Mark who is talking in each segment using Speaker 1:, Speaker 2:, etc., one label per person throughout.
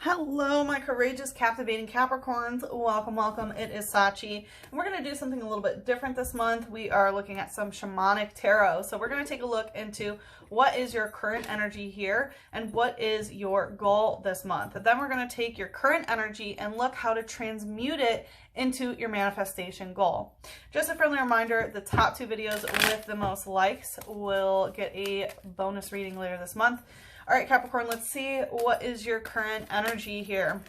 Speaker 1: Hello, my courageous, captivating Capricorns. Welcome, welcome. It is Sachi. And we're going to do something a little bit different this month. We are looking at some Shamanic Tarot. So we're going to take a look into what is your current energy here and what is your goal this month. And then we're going to take your current energy and look how to transmute it into your manifestation goal. Just a friendly reminder, the top 2 videos with the most likes will get a bonus reading later this month. All right, Capricorn, let's see what is your current energy here.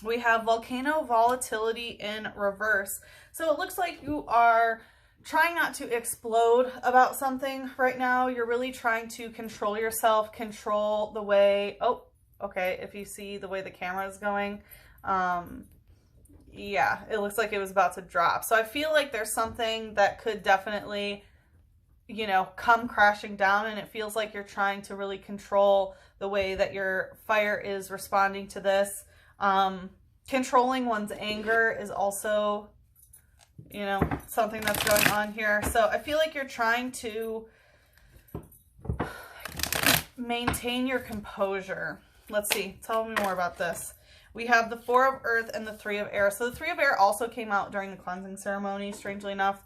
Speaker 1: We have volcano volatility in reverse. So it looks like you are trying not to explode about something right now. You're really trying to control yourself, control the way, oh, okay, if you see the way the camera is going, yeah, it looks like it was about to drop. So I feel like there's something that could definitely, you know, come crashing down, and it feels like you're trying to really control the way that your fire is responding to this. Controlling one's anger is also, you know, something that's going on here. So I feel like you're trying to maintain your composure. Let's see, tell me more about this. We have the 4 of Earth and the 3 of Air. So the 3 of Air also came out during the cleansing ceremony, strangely enough.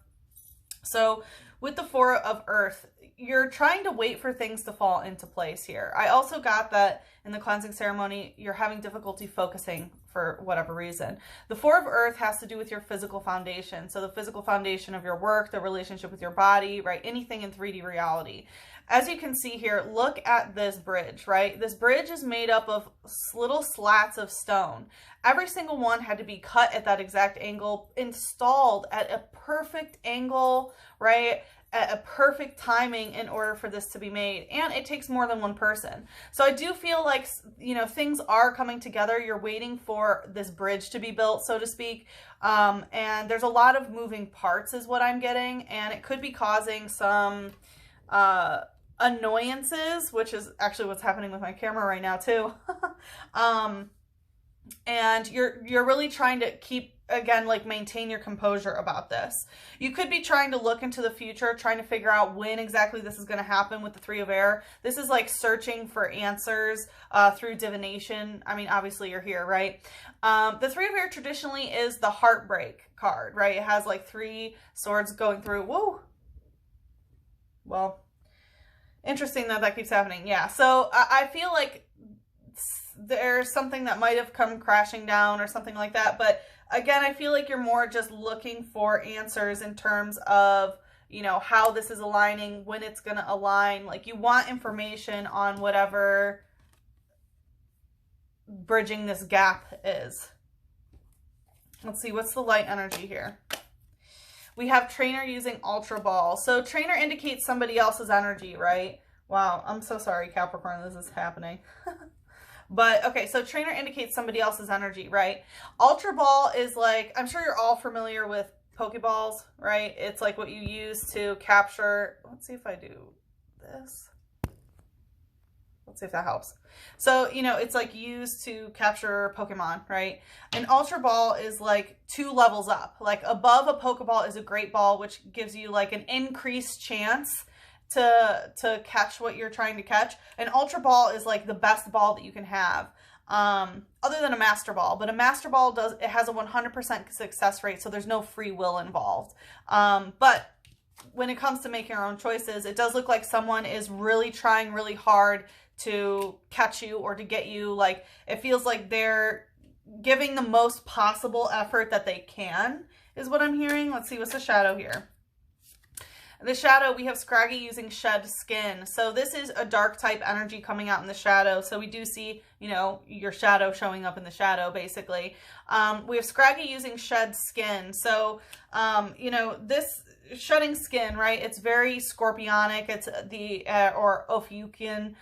Speaker 1: So with the 4 of Earth, you're trying to wait for things to fall into place here. I also got that in the cleansing ceremony, you're having difficulty focusing for whatever reason. The 4 of Earth has to do with your physical foundation. So the physical foundation of your work, the relationship with your body, right? Anything in 3D reality. As you can see here, look at this bridge, right? This bridge is made up of little slats of stone. Every single one had to be cut at that exact angle, installed at a perfect angle, right? At a perfect timing in order for this to be made. And it takes more than one person. So I do feel like, you know, things are coming together. You're waiting for this bridge to be built, so to speak. And there's a lot of moving parts is what I'm getting. And it could be causing some annoyances, which is actually what's happening with my camera right now too. And you're really trying to keep, again, like maintain your composure about this. You could be trying to look into the future, trying to figure out when exactly this is going to happen with the 3 of Air. This is like searching for answers through divination. I mean, obviously you're here, right? The 3 of Air traditionally is the heartbreak card, right? It has like 3 swords going through. Whoa. Well, interesting that that keeps happening. Yeah. So I feel like there's something that might have come crashing down or something like that. But again, I feel like you're more just looking for answers in terms of, you know, how this is aligning, when it's going to align. Like you want information on whatever bridging this gap is. Let's see, what's the light energy here? We have trainer using Ultra Ball. So trainer indicates somebody else's energy, right? Wow, I'm so sorry, Capricorn, this is happening. But, okay, so trainer indicates somebody else's energy, right? Ultra Ball is like, I'm sure you're all familiar with Pokeballs, right? It's like what you use to capture, let's see if I do this. Let's see if that helps. So, you know, it's like used to capture Pokemon, right? An Ultra Ball is like 2 levels up. Like above a Pokeball is a Great Ball, which gives you like an increased chance to catch what you're trying to catch. An Ultra Ball is like the best ball that you can have, other than a Master Ball. But a Master Ball it has a 100% success rate, so there's no free will involved. But when it comes to making your own choices, it does look like someone is really trying really hard to catch you or to get you. Like it feels like they're giving the most possible effort that they can, is what I'm hearing. Let's see, what's the shadow here? The shadow, we have Scraggy using Shed Skin. So this is a dark type energy coming out in the shadow. So we do see, you know, your shadow showing up in the shadow, basically. We have Scraggy using Shed Skin. So, you know, this shedding skin, right? It's very scorpionic. It's the, or Ophiuchian.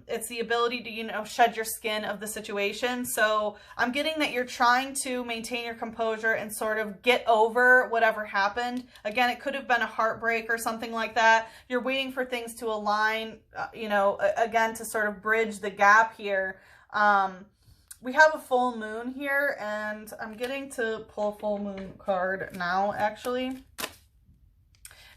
Speaker 1: It's the ability to, you know, shed your skin of the situation. So I'm getting that you're trying to maintain your composure and sort of get over whatever happened. Again, it could have been a heartbreak or something like that. You're waiting for things to align, you know, again, to sort of bridge the gap here. We have a full moon here, and I'm getting to pull full moon card now, actually.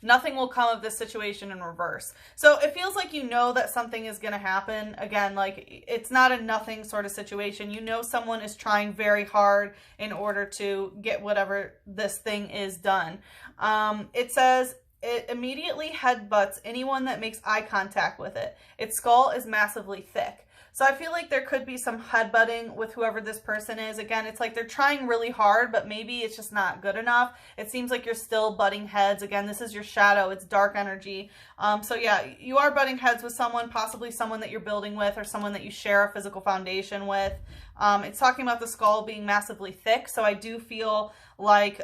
Speaker 1: Nothing will come of this situation in reverse. So it feels like you know that something is going to happen. Again, like it's not a nothing sort of situation. You know someone is trying very hard in order to get whatever this thing is done. It says it immediately headbutts anyone that makes eye contact with it. Its skull is massively thick. So I feel like there could be some headbutting with whoever this person is. Again, it's like they're trying really hard, but maybe it's just not good enough. It seems like you're still butting heads. Again, this is your shadow. It's dark energy. So yeah, you are butting heads with someone, possibly someone that you're building with or someone that you share a physical foundation with. It's talking about the skull being massively thick. So I do feel like,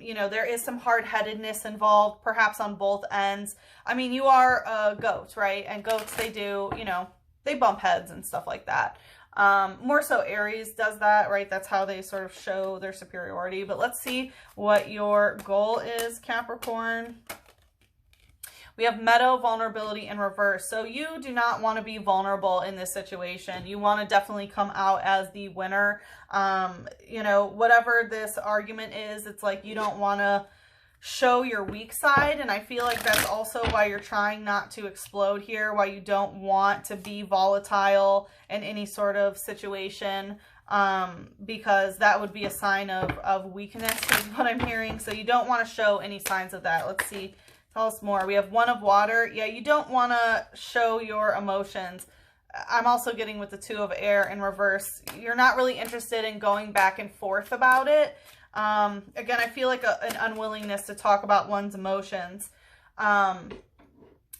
Speaker 1: you know, there is some hard-headedness involved, perhaps on both ends. I mean, you are a goat, right? And goats, they do, you know, they bump heads and stuff like that. More so Aries does that, right? That's how they sort of show their superiority. But let's see what your goal is, Capricorn. We have meadow, vulnerability, in reverse. So you do not want to be vulnerable in this situation. You want to definitely come out as the winner. You know, whatever this argument is, it's like you don't want to show your weak side, and I feel like that's also why you're trying not to explode here, why you don't want to be volatile in any sort of situation, because that would be a sign of weakness is what I'm hearing. So you don't want to show any signs of that. Let's see, tell us more. We have 1 of water. Yeah, you don't want to show your emotions. I'm also getting with the 2 of air in reverse. You're not really interested in going back and forth about it. Again, I feel like an unwillingness to talk about one's emotions. And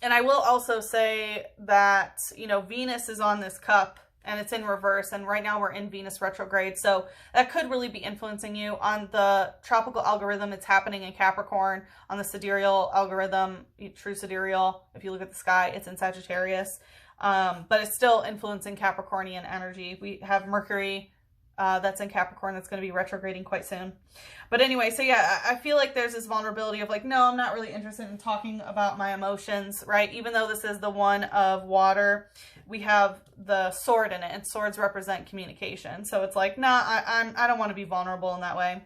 Speaker 1: I will also say that, you know, Venus is on this cup and it's in reverse, and right now we're in Venus retrograde. So that could really be influencing you. On the tropical algorithm, it's happening in Capricorn. On the sidereal algorithm, true sidereal, if you look at the sky, it's in Sagittarius. But it's still influencing Capricornian energy. We have Mercury, that's in Capricorn, that's going to be retrograding quite soon. But anyway, so yeah, I feel like there's this vulnerability of like, no, I'm not really interested in talking about my emotions, right? Even though this is the 1 of water, we have the sword in it, and swords represent communication. So it's like, nah, I don't want to be vulnerable in that way.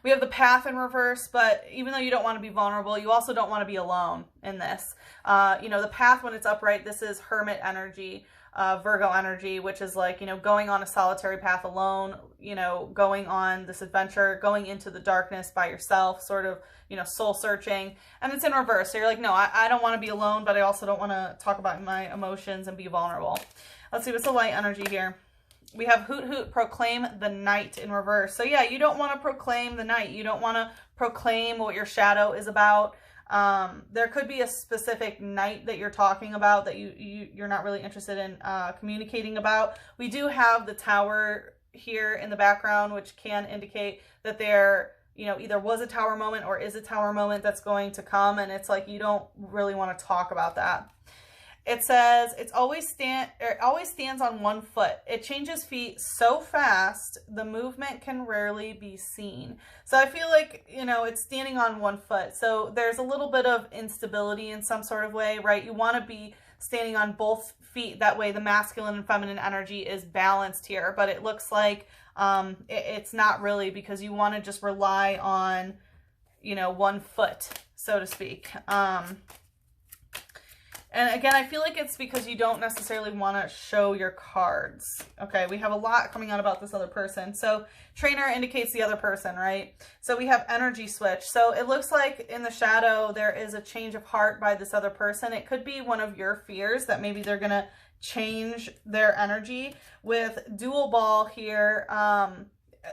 Speaker 1: We have the path in reverse, but even though you don't want to be vulnerable, you also don't want to be alone in this. You know, the path, when it's upright, this is hermit energy. Virgo energy, which is like, you know, going on a solitary path alone, you know, going on this adventure, going into the darkness by yourself, sort of, you know, soul searching. And it's in reverse. So you're like, no, I don't want to be alone, but I also don't want to talk about my emotions and be vulnerable. Let's see, what's the light energy here? We have hoot hoot, proclaim the night, in reverse. So yeah, you don't want to proclaim the night. You don't want to proclaim what your shadow is about. There could be a specific night that you're talking about that you're not really interested in communicating about. We do have the tower here in the background, which can indicate that there, you know, either was a tower moment or is a tower moment that's going to come, and it's like you don't really want to talk about that. It says it always stands on 1 foot. It changes feet so fast, the movement can rarely be seen. So I feel like, you know, it's standing on 1 foot. So there's a little bit of instability in some sort of way, right? You want to be standing on both feet. That way the masculine and feminine energy is balanced here. But it looks like it's not really, because you want to just rely on, you know, 1 foot, so to speak. And again, I feel like it's because you don't necessarily want to show your cards. Okay, we have a lot coming out about this other person. So trainer indicates the other person, right? So we have energy switch. So it looks like in the shadow, there is a change of heart by this other person. It could be one of your fears that maybe they're going to change their energy. With dual ball here,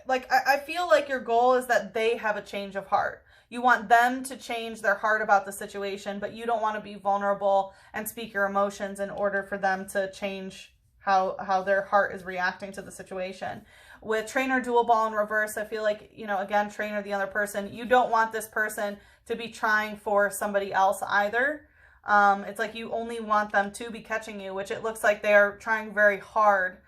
Speaker 1: like I feel like your goal is that they have a change of heart. You want them to change their heart about the situation, but you don't want to be vulnerable and speak your emotions in order for them to change how their heart is reacting to the situation. With trainer dual ball in reverse, I feel like, you know, again, trainer the other person, you don't want this person to be trying for somebody else either. It's like you only want them to be catching you, which it looks like they're trying very hard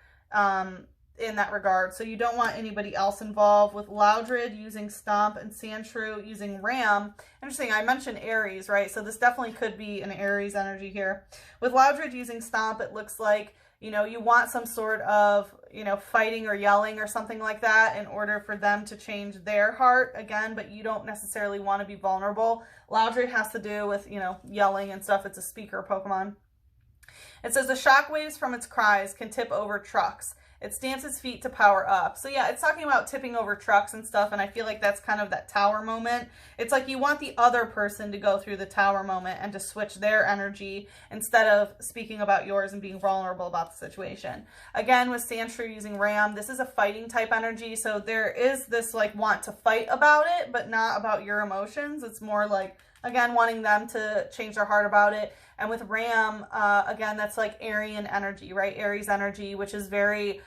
Speaker 1: in that regard. So you don't want anybody else involved. With Loudred using Stomp and Sandshrew using Ram. Interesting, I mentioned Aries, right? So this definitely could be an Aries energy here. With Loudred using Stomp, it looks like, you know, you want some sort of, you know, fighting or yelling or something like that in order for them to change their heart again, but you don't necessarily want to be vulnerable. Loudry has to do with, you know, yelling and stuff. It's a speaker Pokemon. It says the shockwaves from its cries can tip over trucks. It stamps its feet to power up. So yeah, it's talking about tipping over trucks and stuff, and I feel like that's kind of that tower moment. It's like you want the other person to go through the tower moment and to switch their energy instead of speaking about yours and being vulnerable about the situation. Again, with Sandshrew using Ram, this is a fighting type energy, so there is this like want to fight about it, but not about your emotions. It's more like, again, wanting them to change their heart about it. And with Ram, again, that's like Aryan energy, right? Aries energy, which is very,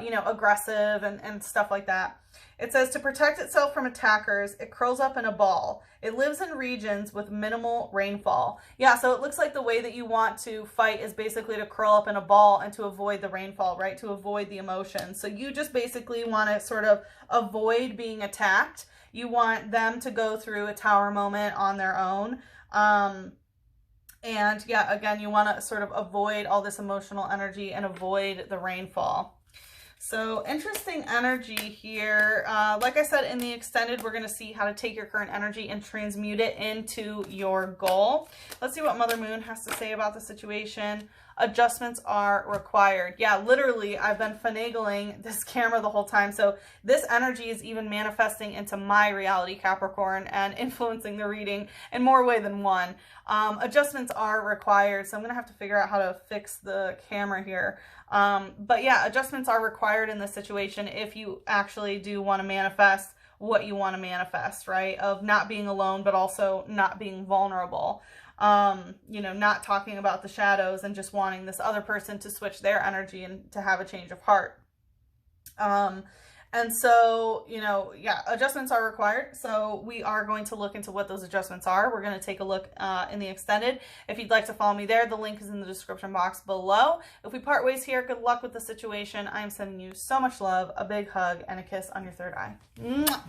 Speaker 1: you know, aggressive and stuff like that. It says to protect itself from attackers, it curls up in a ball. It lives in regions with minimal rainfall. Yeah, so it looks like the way that you want to fight is basically to curl up in a ball and to avoid the rainfall, right? To avoid the emotions. So you just basically want to sort of avoid being attacked. You want them to go through a tower moment on their own. And yeah, again, you want to sort of avoid all this emotional energy and avoid the rainfall. So interesting energy here. Like I said, in the extended, we're going to see how to take your current energy and transmute it into your goal. Let's see what Mother Moon has to say about the situation. Adjustments are required. Yeah, literally, I've been finagling this camera the whole time. So this energy is even manifesting into my reality, Capricorn, and influencing the reading in more way than one. Adjustments are required. So I'm going to have to figure out how to fix the camera here. But yeah, adjustments are required in this situation if you actually do want to manifest what you want to manifest, right? Of not being alone, but also not being vulnerable. You know, not talking about the shadows and just wanting this other person to switch their energy and to have a change of heart. And so, you know, yeah, adjustments are required. So we are going to look into what those adjustments are. We're going to take a look in the extended. If you'd like to follow me there, the link is in the description box below. If we part ways here, good luck with the situation. I am sending you so much love, a big hug, and a kiss on your third eye. Mwah!